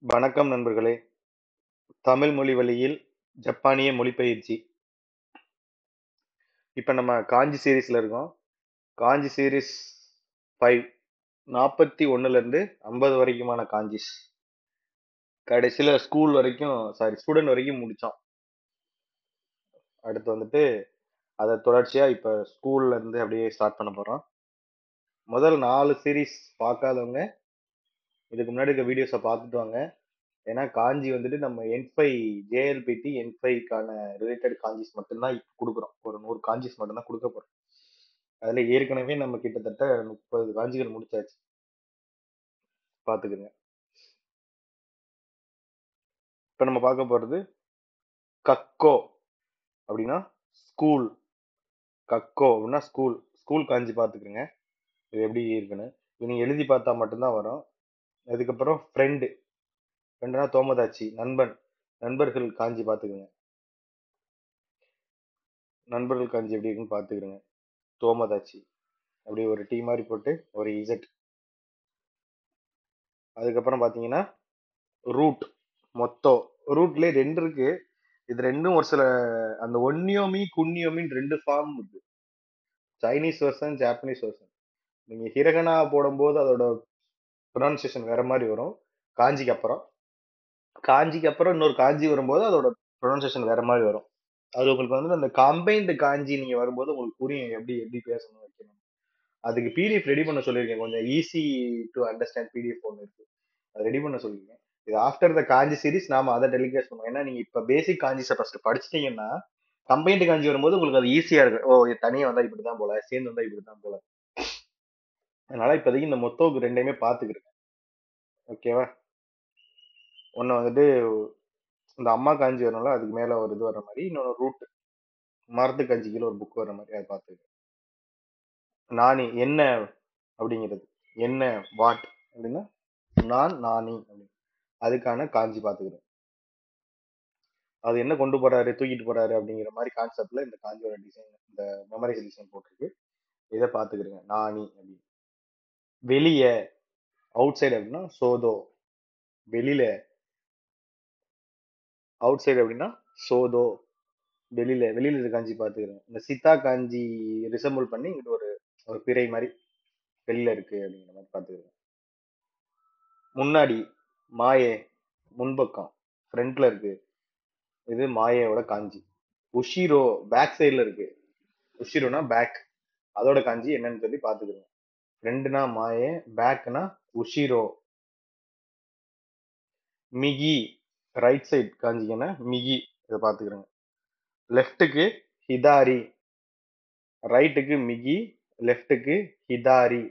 வணக்கம் நண்பர்களே. தமிழ் மொழி வழியில் ஜப்பானிய மொழிபெயர்ச்சி. இப்ப நம்ம காஞ்சி சீரீஸ்ல இருக்கோம். காஞ்சி சீரீஸ் 5 41ல இருந்து 50 வரைக்குமான காஞ்சிஸ். கடைசியில ஸ்கூல் வரைக்கும் ஸ்டூடெண்ட் வரைக்கும் முடிச்சோம். அடுத்து வந்துட்டு அதை தொடர்ச்சியா இப்ப ஸ்கூல்ல இருந்து அப்படியே ஸ்டார்ட் பண்ண போறோம். முதல் 4 சீரீஸ் பார்க்காதவங்க இதுக்கு முன்னாடி இருக்க வீடியோஸை பார்த்துட்டு வாங்க. ஏன்னா காஞ்சி வந்துட்டு நம்ம N5 JLPT N5க்கான ரிலேட்டட் காஞ்சிஸ் மட்டும்தான் இப்ப கொடுக்குறோம். ஒரு 100 காஞ்சிஸ் மட்டும்தான் கொடுக்க போறோம். அதுல ஏற்கனவே நம்ம கிட்டத்தட்ட 30 காஞ்சிகள் முடிச்சாச்சு. பாத்துக்கோங்க. இப்ப நம்ம பார்க்க போறது கக்கோ அப்படின்னா ஸ்கூல். கக்கோ அப்படின்னா ஸ்கூல். ஸ்கூல் காஞ்சி பாத்துக்கிறேங்க. இது எப்படி இருக்குன்னு இது நீங்க எழுதி பார்த்தா மட்டும்தான் வரும். அதுக்கப்புறம் ஃப்ரெண்டு. ஃப்ரெண்டுனா தோமதாச்சி, நண்பன். நண்பர்கள் காஞ்சி பாத்துக்கோங்க. நண்பர்கள் காஞ்சி எப்படி இருக்குன்னு பாத்துக்கிறேங்க. தோமதாச்சி அப்படி ஒரு டீ மாதிரி போட்டு ஒரு இசட். அதுக்கப்புறம் பாத்தீங்கன்னா ரூட். மொத்தம் ரூட்ல ரெண்டு இருக்கு. இது ரெண்டும் ஒரு சில அந்த ஒன்னியோமி குன்னியோமின்னு ரெண்டு ஃபார்ம் இருக்கு. Chinese version, Japanese version. நீங்க ஹிரகனா போடும்போது அதோட ப்ரொனன்சியேஷன் வேற மாதிரி வரும். காஞ்சிக்கு அப்புறம் காஞ்சிக்கு அப்புறம் இன்னொரு காஞ்சி வரும்போது அதோட ப்ரொனன்சியேஷன் வேற மாதிரி வரும். அது உங்களுக்கு வந்து அந்த கம்பைன்டு காஞ்சி நீங்க வரும்போது உங்களுக்கு புரியும் எப்படி எப்படி பேசணும் வைக்கணும். அதுக்கு பிடிஎஃப் ரெடி பண்ண சொல்லியிருக்கேன். கொஞ்சம் ஈஸி டு அண்டர்ஸ்டாண்ட் பிடிஎஃப் ஒன்று இருக்கு. அதை ரெடி பண்ண சொல்லியிருக்கேன். இது ஆஃப்டர் த காஞ்சி சீரிஸ் நாம அதை டெலிகேட் பண்ணுவோம். ஏன்னா நீங்க இப்ப பேசிக் காஞ்சிஸை ஃபர்ஸ்ட் படிச்சிட்டீங்கன்னா கம்பைன்டு காஞ்சி வரும்போது உங்களுக்கு அது ஈஸியா இருக்கு. ஓ இது தனியா வந்தா இப்படிதான் போல, சேர்ந்து வந்தா இப்படிதான் போல. அதனால இப்போதைக்கு இந்த மொத்தம் ரெண்டையுமே பாத்துக்கிறேன். ஓகேவா? ஒன்னு வந்துட்டு இந்த அம்மா காஞ்சி வரணும்ல, அதுக்கு மேல ஒரு இது வர்ற மாதிரி, இன்னொரு ரூட் மரத்து காஞ்சிக்குள்ள ஒரு புக் வர்ற மாதிரி அதை பார்த்துக்கிறேன். நானி என்ன அப்படிங்கிறது. என்ன வாட் அப்படின்னா நான் நானி அப்படின்னு. அதுக்கான காஞ்சி பார்த்துக்கிறேன். அது என்ன கொண்டு போறாரு, தூக்கிட்டு போறாரு அப்படிங்கிற மாதிரி கான்செப்ட்ல இந்த காஞ்சியோட டிசைன், இந்த மெமரைஸ் டிசைன் போட்டிருக்கு. இதை பார்த்துக்கிறேங்க. நானி அப்படின்னு. வெளியே, அவுட் சைடு அப்படின்னா சோதோ. வெளியில, அவுட் சைடு அப்படின்னா சோதோ. வெளியில வெளியில இருக்க காஞ்சி பார்த்துக்கிறேன். இந்த சித்தா காஞ்சி ரிசம்பிள் பண்ணி இங்கிட்ட ஒரு ஒரு பிறை மாதிரி வெளியில இருக்கு அப்படிங்கிற மாதிரி பார்த்துக்கிறேன். முன்னாடி மாயே, முன்பக்கம் ஃப்ரண்ட்ல இருக்கு. இது மாயேவோட காஞ்சி. உஷிரோ பேக் சைடுல இருக்கு. உஷிரோனா பேக். அதோட காஞ்சி என்னன்னு சொல்லி பார்த்துக்கிறேன். ஃப்ரண்ட்னா மாயே, பேக்னா உஷிரோ. மிகி ரைட் சைடு காஞ்சிங்கன்னா மிகி. இதை பார்த்துக்கிறேங்க. லெஃப்ட்டுக்கு ஹிதாரி. ரைட்டுக்கு மிகி, லெஃப்ட்டுக்கு ஹிதாரி.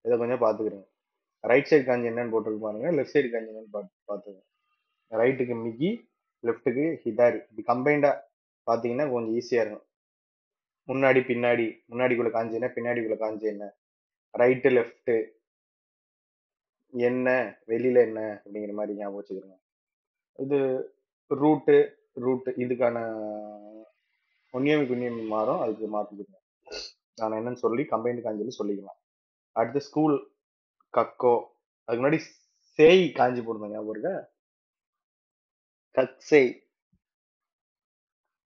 இதை கொஞ்சம் பார்த்துக்கிறேங்க. ரைட் சைடு காஞ்சி என்னன்னு போட்டுருக்கு பாருங்க, லெஃப்ட் சைடு காஞ்சி என்னன்னு பார்த்துங்க. ரைட்டுக்கு மிகி, லெஃப்ட்டுக்கு ஹிதாரி. இப்படி கம்பைண்டா பார்த்தீங்கன்னா கொஞ்சம் ஈஸியா இருக்கும். முன்னாடி பின்னாடி, முன்னாடிக்குள்ள காஞ்சி என்ன, பின்னாடிக்குள்ள காஞ்சி என்ன, ரைட்டு லெஃப்ட் என்ன, வெளியில என்ன அப்படிங்கிற மாதிரி ஞாபகம் வச்சுக்கிறோங்க. இது ரூட்டு. ரூட் இதுக்கான ஒன்னியமி குன்னியமி மாறும், அதுக்கு மாற்றிக்கிறேன். நான் என்னன்னு சொல்லி கம்பைன்டு காஞ்சின்னு சொல்லிக்கலாம். அடுத்து ஸ்கூல் கக்கோ. அதுக்கு முன்னாடி சேய் காஞ்சி போடுங்க ஞாபகம் இருக்கா? கக்ஸை.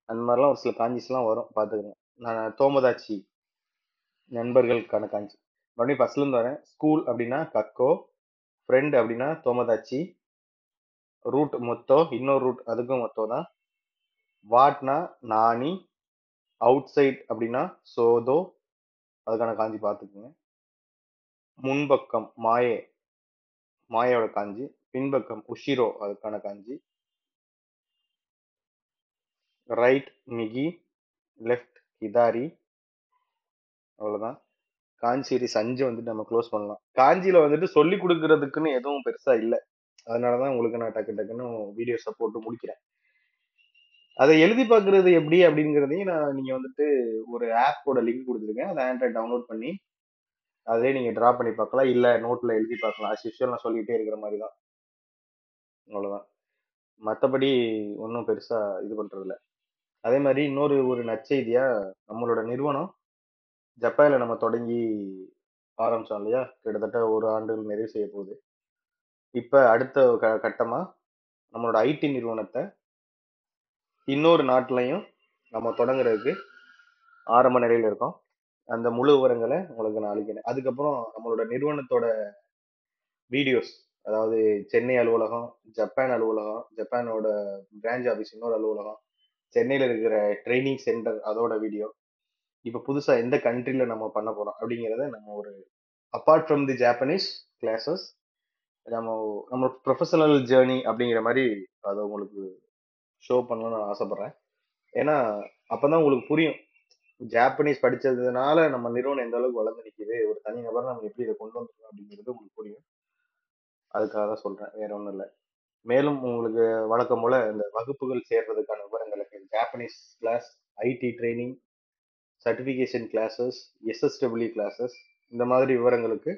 அந்த மாதிரிலாம் ஒரு சில காஞ்சிஸ்லாம் வரும், பார்த்துக்கங்க. நான் தோமதாச்சி நண்பர்களுக்கான காஞ்சி மறுபடியும் ஃபர்ஸ்ட்ல இருந்து வரேன். ஸ்கூல் அப்படின்னா கக்கோ, ஃப்ரெண்ட் அப்படின்னா தோமதாச்சி, ரூட் மொத்தோ, இன்னொரு ரூட் அதுக்கும் மொத்தம் தான். வாட்னா நானி, அவுட் சைட் அப்படின்னா சோதோ, அதுக்கான காஞ்சி பார்த்துக்குங்க. முன்பக்கம் மாயே, மாயோட காஞ்சி. பின்பக்கம் உஷிரோ, அதுக்கான காஞ்சி. Right மிகி, left ஹிதாரி. அவ்வளவுதான். காஞ்சி சீரிஸ் 5 வந்துட்டு நம்ம க்ளோஸ் பண்ணலாம். காஞ்சியில வந்துட்டு சொல்லி கொடுக்கறதுக்குன்னு எதுவும் பெருசா இல்லை. அதனாலதான் உங்களுக்கு நான் டக்கு டக்குன்னு வீடியோஸை போட்டு முடிக்கிறேன். அதை எழுதி பார்க்கறது எப்படி அப்படிங்கிறதையும் நான் நீங்க வந்துட்டு ஒரு ஆப்போட லிங்க் கொடுத்துருக்கேன். அதை ஆண்ட்ராய்ட் டவுன்லோட் பண்ணி அதே நீங்க டிரா பண்ணி பார்க்கலாம், இல்ல நோட்ல எழுதி பார்க்கலாம். அஸ் யூஷுவல் நான் சொல்லிட்டே இருக்கிற மாதிரி தான். அவ்வளவுதான். மற்றபடி ஒன்றும் பெருசா இது பண்றது இல்ல. அதே மாதிரி இன்னொரு ஒரு நற்செய்தியா, நம்மளோட நிறுவனம் ஜப்பான்ல நம்ம தொடங்கி ஆரம்பிச்சோம் இல்லையா, கிட்டத்தட்ட ஒரு ஆண்டு நிறைவு செய்ய போகுது. இப்ப அடுத்த கட்டமா நம்மளோட ஐடி நிறுவனத்தை இன்னொரு நாட்டிலையும் நம்ம தொடங்குறதுக்கு ஆரம்ப நிலையில இருக்கோம். அந்த முழு விவரங்களை உங்களுக்கு நான் அளிக்கிறேன். அதுக்கப்புறம் நம்மளோட நிறுவனத்தோட வீடியோஸ், அதாவது சென்னை அலுவலகம், ஜப்பான் அலுவலகம், ஜப்பானோட பிரான்ச் ஆஃபீஸ் இன்னொரு அலுவலகம், சென்னையில இருக்கிற ட்ரைனிங் சென்டர் அதோட வீடியோ, இப்ப புதுசா எந்த கண்ட்ரில நம்ம பண்ண போறோம் அப்படிங்கிறத நம்ம ஒரு apart from the Japanese classes நம்ம நம்ம ப்ரொஃபஷனல் ஜேர்னி அப்படிங்கிற மாதிரி அதை உங்களுக்கு ஷோ பண்ணணும்னு நான் ஆசைப்படுறேன். ஏன்னா அப்பதான் உங்களுக்கு புரியும், ஜாப்பனீஸ் படிச்சதுனால நம்ம நிறுவனம் எந்த அளவுக்கு வளர்ந்து நிக்குது, ஒரு தனி நபர் நம்ம எப்படி இதை கொண்டு வந்துருக்கோம் அப்படிங்கிறது உங்களுக்கு புரியும். அதுக்காக தான் சொல்றேன், வேற ஒண்ணும் இல்லை. மேலும் உங்களுக்கு வழக்கம் போல இந்த வகுப்புகள் சேர்றதுக்கான விவரங்களுக்கு Japanese class, IT training, certification classes, SSW classes, இந்த மாதிரி விவரங்களுக்கு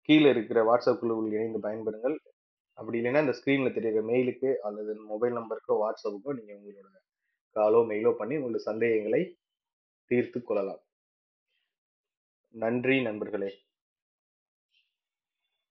கீழே இருக்கிற வாட்ஸ்அப் குழுவில் இணைந்து பயன்படுங்கள். அப்படி இல்லைன்னா இந்த ஸ்க்ரீன்ல தெரியுற மெயிலுக்கு அல்லது மொபைல் நம்பருக்கோ வாட்ஸ்அப்புக்கோ நீங்க உங்களோட காலோ மெயிலோ பண்ணி உங்களோட சந்தேகங்களை தீர்த்து கொள்ளலாம். நன்றி நண்பர்களே.